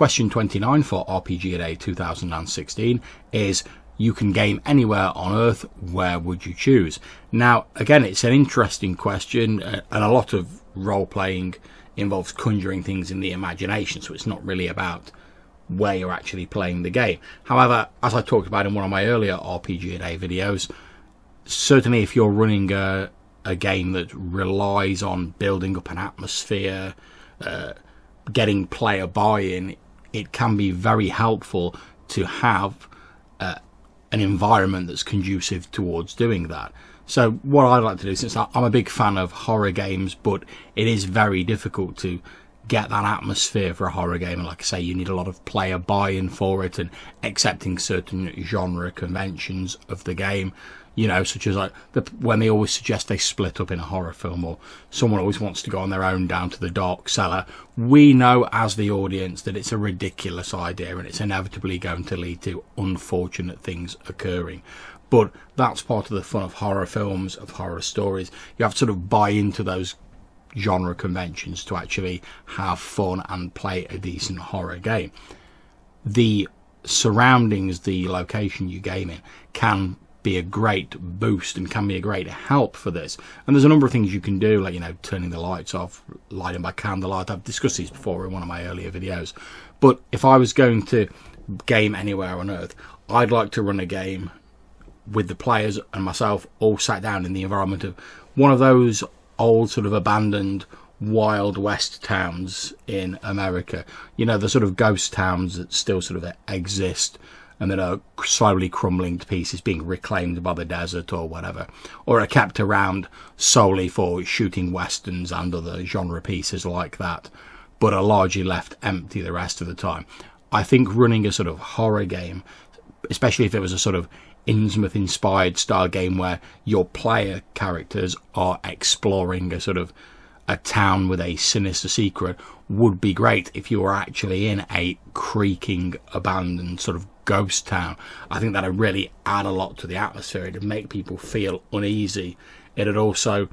question 29 for RPGaDAY 2016 is, you can game anywhere on Earth, where would you choose? Now, again, it's an interesting question, and a lot of role-playing involves conjuring things in the imagination, so it's not really about where you're actually playing the game. However, as I talked about in one of my earlier RPGaDAY videos, certainly if you're running a game that relies on building up an atmosphere, getting player buy-in, it can be very helpful to have an environment that's conducive towards doing that. So what I like to do, since I'm a big fan of horror games, but it is very difficult to get that atmosphere for a horror game, and like I say, you need a lot of player buy-in for it, and accepting certain genre conventions of the game, you know, such as like when they always suggest they split up in a horror film, or someone always wants to go on their own down to the dark cellar. We know as the audience that it's a ridiculous idea, and it's inevitably going to lead to unfortunate things occurring. But that's part of the fun of horror films, of horror stories. You have to sort of buy into those genre conventions to actually have fun and play a decent horror game. The surroundings, the location you game in, can be a great boost and can be a great help for this. And there's a number of things you can do, like, you know, turning the lights off, lighting by candlelight. I've discussed these before in one of my earlier videos. But if I was going to game anywhere on Earth, I'd like to run a game with the players and myself all sat down in the environment of one of those old sort of abandoned Wild West towns in America. You know, the sort of ghost towns that still sort of exist and that are slowly crumbling to pieces, being reclaimed by the desert or whatever, or are kept around solely for shooting westerns and other genre pieces like that, but are largely left empty the rest of the time. I think running a sort of horror game, especially if it was a sort of Innsmouth inspired style game where your player characters are exploring a sort of a town with a sinister secret, would be great if you were actually in a creaking abandoned sort of ghost town. I think that'd really add a lot to the atmosphere. It'd make people feel uneasy. It'd also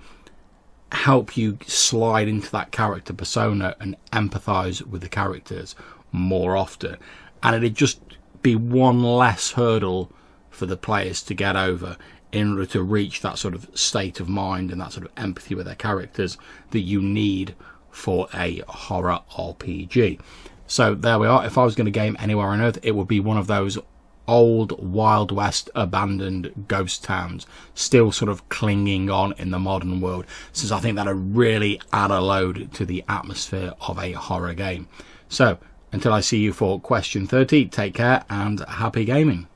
help you slide into that character persona and empathize with the characters more often, and it'd just be one less hurdle for the players to get over in order to reach that sort of state of mind and that sort of empathy with their characters that you need for a horror RPG. So there we are. If I was going to game anywhere on Earth, it would be one of those old Wild West abandoned ghost towns, still sort of clinging on in the modern world, since I think that'll really add a load to the atmosphere of a horror game. So until I see you for question 30, take care and happy gaming.